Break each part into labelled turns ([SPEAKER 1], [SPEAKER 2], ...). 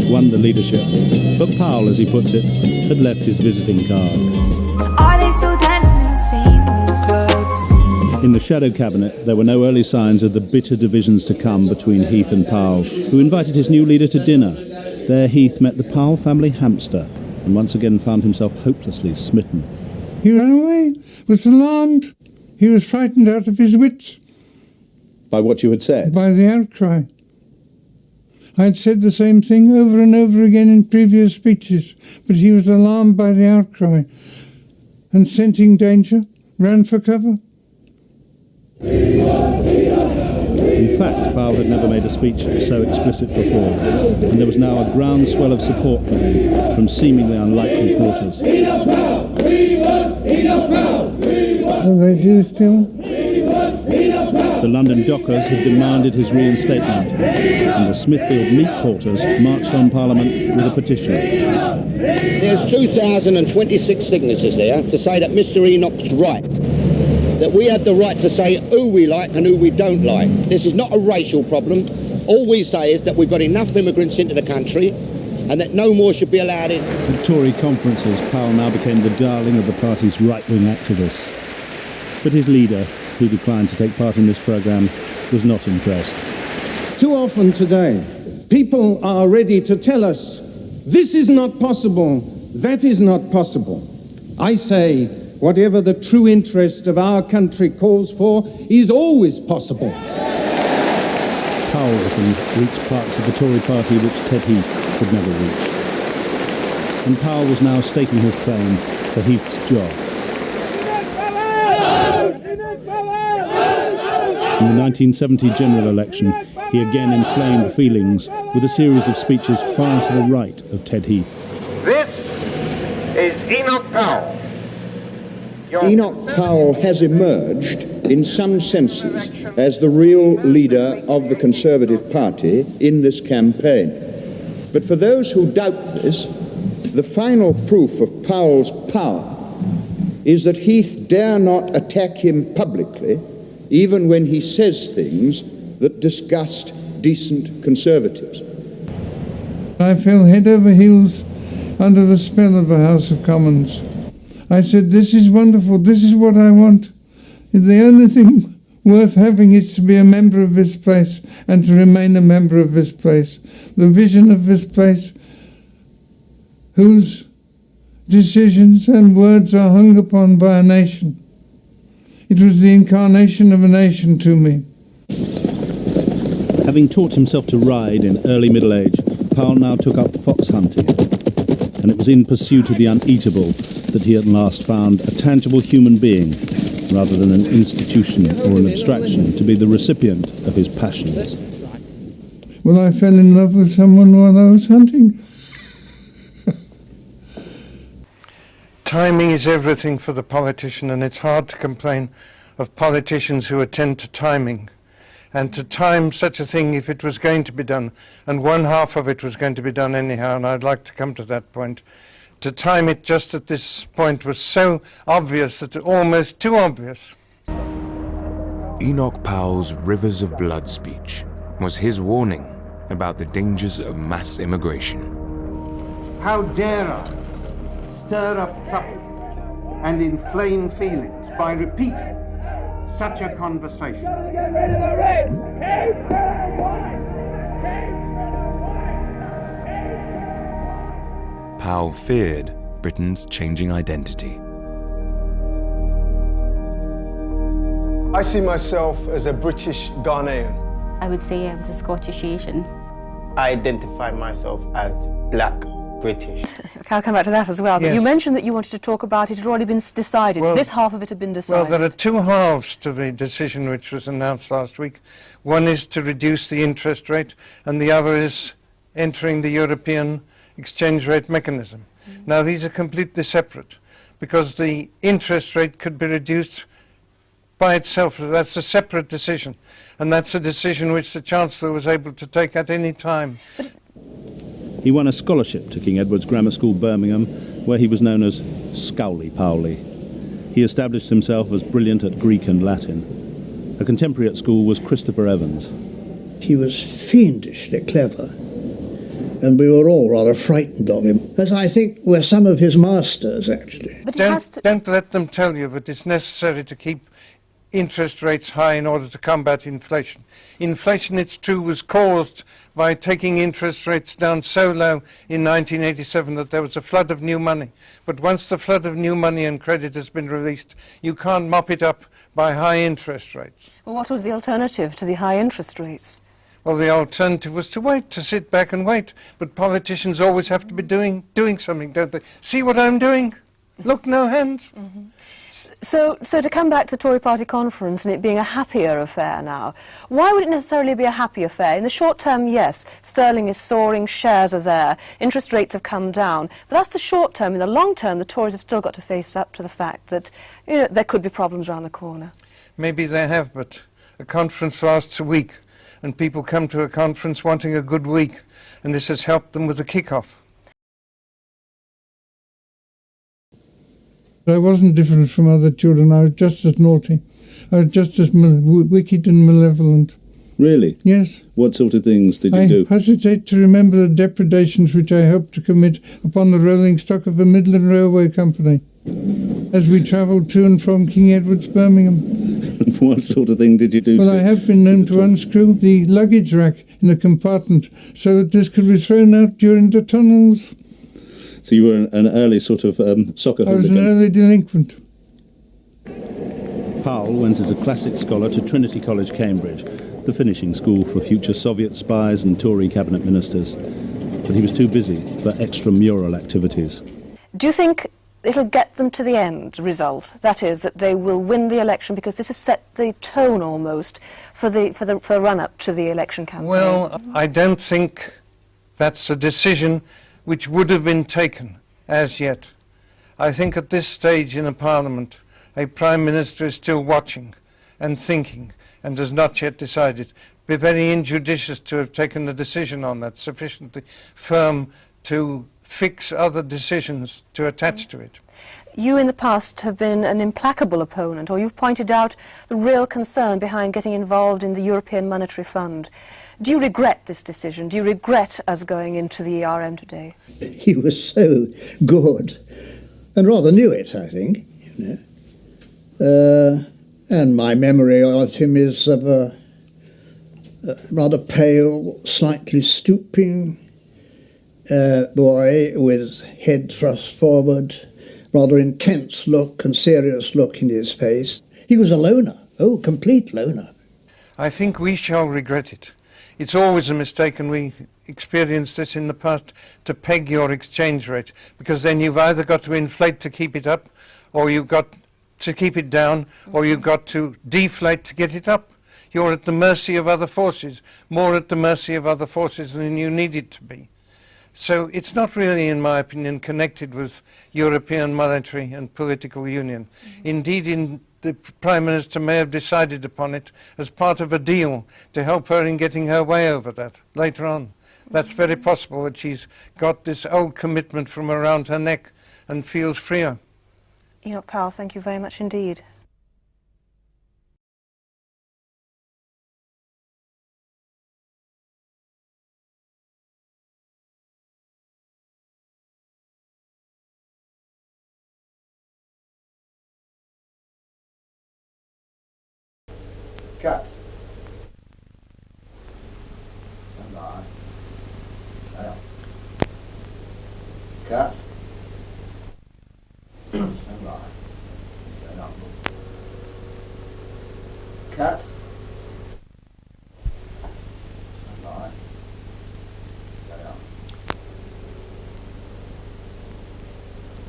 [SPEAKER 1] won the leadership, but Powell, as he puts it, had left his visiting card.
[SPEAKER 2] Are they still dancing in the same old clubs?
[SPEAKER 1] In the shadow cabinet, there were no early signs of the bitter divisions to come between Heath and Powell, who invited his new leader to dinner. There Heath met the Powell family hamster, and once again found himself hopelessly smitten.
[SPEAKER 3] He ran away, was alarmed. He was frightened out of his wits.
[SPEAKER 1] By what you had said?
[SPEAKER 3] By the outcry. I had said the same thing over and over again in previous speeches, but he was alarmed by the outcry and, scenting danger, ran for cover.
[SPEAKER 1] In fact, Powell had never made a speech so explicit before, and there was now a groundswell of support for him from seemingly unlikely quarters.
[SPEAKER 3] Oh, they do still?
[SPEAKER 1] The London dockers had demanded his reinstatement, and the Smithfield meat porters marched on Parliament with a petition.
[SPEAKER 4] There's 2,026 signatures there to say that Mr. Enoch's right, that we have the right to say who we like and who we don't like. This is not a racial problem. All we say is that we've got enough immigrants into the country and that no more should be allowed in.
[SPEAKER 1] At Tory conferences, Powell now became the darling of the party's right-wing activists. But his leader, who declined to take part in this programme, was not impressed.
[SPEAKER 5] Too often today, people are ready to tell us, this is not possible, that is not possible. I say, whatever the true interest of our country calls for is always possible.
[SPEAKER 1] Powellism reached parts of the Tory party which Ted Heath could never reach. And Powell was now staking his claim for Heath's job. In the 1970 general election, he again inflamed feelings with a series of speeches far to the right of Ted Heath.
[SPEAKER 6] This is Enoch Powell.
[SPEAKER 7] Enoch Powell has emerged, in some senses, as the real leader of the Conservative Party in this campaign. But for those who doubt this, the final proof of Powell's power is that Heath dare not attack him publicly, even when he says things that disgust decent Conservatives.
[SPEAKER 3] I fell head over heels under the spell of the House of Commons. I said, this is wonderful, this is what I want. The only thing worth having is to be a member of this place and to remain a member of this place. The vision of this place, whose decisions and words are hung upon by a nation. It was the incarnation of a nation to me.
[SPEAKER 1] Having taught himself to ride in early middle age, Powell now took up fox hunting. And it was in pursuit of the uneatable that he at last found a tangible human being, rather than an institution or an abstraction, to be the recipient of his passions.
[SPEAKER 3] Well, I fell in love with someone while I was hunting.
[SPEAKER 8] Timing is everything for the politician, and it's hard to complain of politicians who attend to timing. And to time such a thing if it was going to be done, and one half of it was going to be done anyhow, and I'd like to come to that point. To time it just at this point was so obvious that almost too obvious.
[SPEAKER 9] Enoch Powell's Rivers of Blood speech was his warning about the dangers of mass immigration.
[SPEAKER 5] How dare I stir up trouble and inflame feelings by repeating such a conversation?
[SPEAKER 9] Powell feared Britain's changing identity.
[SPEAKER 10] I see myself as a British Ghanaian.
[SPEAKER 11] I would say I was a Scottish Asian.
[SPEAKER 12] I identify myself as Black British.
[SPEAKER 13] I'll come back to that as well.
[SPEAKER 8] Yes.
[SPEAKER 13] You mentioned that you wanted to talk about it had already been decided.
[SPEAKER 8] Well,
[SPEAKER 13] this half of it had been decided.
[SPEAKER 8] Well, there are two halves to the decision which was announced last week. One is to reduce the interest rate, and the other is entering the European exchange rate mechanism. Now, these are completely separate, because the interest rate could be reduced by itself. That's a separate decision, and that's a decision which the Chancellor was able to take at any time.
[SPEAKER 1] He won a scholarship to King Edward's Grammar School, Birmingham, where he was known as Scowly Powley. He established himself as brilliant at Greek and Latin. A contemporary at school was Christopher Evans.
[SPEAKER 14] He was fiendishly clever, and we were all rather frightened of him, as I think were some of his masters, actually.
[SPEAKER 8] But don't let them tell you that it's necessary to keep interest rates high in order to combat inflation. Inflation, it's true, was caused by taking interest rates down so low in 1987 that there was a flood of new money. But once the flood of new money and credit has been released, you can't mop it up by high interest rates.
[SPEAKER 13] Well, what was the alternative to the high interest rates?
[SPEAKER 8] Well, the alternative was to wait, to sit back and wait. But politicians always have to be doing something, don't they? See what I'm doing? Look, no hands.
[SPEAKER 13] Mm-hmm. So to come back to the Tory party conference and it being a happier affair now, why would it necessarily be a happy affair? In the short term, yes, sterling is soaring, shares are there, interest rates have come down, but that's the short term. In the long term, the Tories have still got to face up to the fact that, you know, there could be problems around the corner.
[SPEAKER 8] Maybe they have, but a conference lasts a week, and people come to a conference wanting a good week, and this has helped them with the kick-off.
[SPEAKER 3] I wasn't different from other children. I was just as naughty. I was just as wicked and malevolent.
[SPEAKER 1] Really?
[SPEAKER 3] Yes.
[SPEAKER 1] What sort of things did you do?
[SPEAKER 3] I hesitate to remember the depredations which I helped to commit upon the rolling stock of the Midland Railway Company as we travelled to and from King Edward's, Birmingham.
[SPEAKER 1] What sort of thing did you do?
[SPEAKER 3] Well, I have been known to unscrew the luggage rack in the compartment so that this could be thrown out during the tunnels.
[SPEAKER 1] So you were an early sort of soccer hooligan?
[SPEAKER 3] I was an early delinquent.
[SPEAKER 1] Powell went as a classic scholar to Trinity College, Cambridge, the finishing school for future Soviet spies and Tory cabinet ministers. But he was too busy for extramural activities.
[SPEAKER 13] Do you think it'll get them to the end result? That is, that they will win the election, because this has set the tone almost for the run-up to the election campaign.
[SPEAKER 8] Well, I don't think that's a decision which would have been taken as yet. I think at this stage in a parliament, a prime minister is still watching and thinking and has not yet decided. Be very injudicious to have taken a decision on that sufficiently firm to fix other decisions to attach to it.
[SPEAKER 13] You in the past have been an implacable opponent, or you've pointed out the real concern behind getting involved in the European Monetary Fund. Do you regret this decision? Do you regret us going into the ERM today?
[SPEAKER 14] He was so good, and rather knew it, I think, you know. And my memory of him is of a rather pale, slightly stooping boy with head thrust forward, rather intense look and serious look in his face. He was a loner, complete loner.
[SPEAKER 8] I think we shall regret it. It's always a mistake, and we experienced this in the past, to peg your exchange rate, because then you've either got to inflate to keep it up, or you've got to keep it down, or you've got to deflate to get it up. You're at the mercy of other forces, more at the mercy of other forces than you need it to be. So it's not really, in my opinion, connected with European monetary and political union. Indeed, the Prime Minister may have decided upon it as part of a deal to help her in getting her way over that later on. That's very possible, that she's got this old commitment from around her neck and feels freer.
[SPEAKER 13] Enoch Powell, thank you very much indeed.
[SPEAKER 4] Cut. Cut. Cut.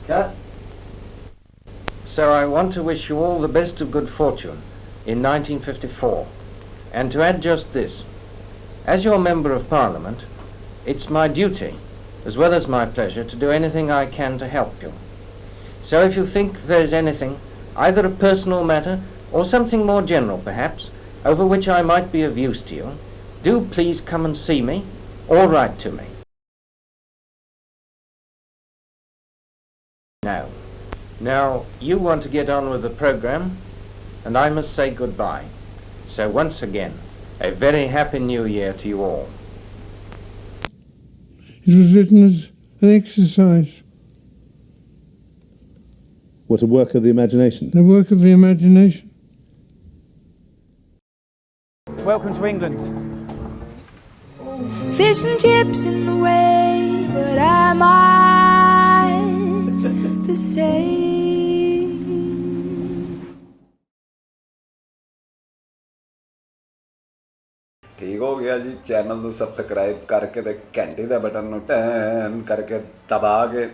[SPEAKER 4] Cut.
[SPEAKER 15] So I want to wish you all the best of good fortune in 1954, and to add just this: as your Member of Parliament, it's my duty, as well as my pleasure, to do anything I can to help you. So if you think there's anything, either a personal matter or something more general perhaps, over which I might be of use to you, do please come and see me or write to me. Now, you want to get on with the program, and I must say goodbye. So once again, a very happy New Year to you all.
[SPEAKER 3] It was written as an exercise.
[SPEAKER 1] What a work of the imagination.
[SPEAKER 3] The work of the imagination.
[SPEAKER 16] Welcome to England.
[SPEAKER 2] Fish and chips in the way, but am I the same?
[SPEAKER 17] ठीक हो गया जी, channel ਨੂੰ subscribe ਕਰਕੇ ਤੇ ਘੰਟੀ ਦਾ button ਨੂੰ ten ਕਰਕੇ ਦਬਾ ਕੇ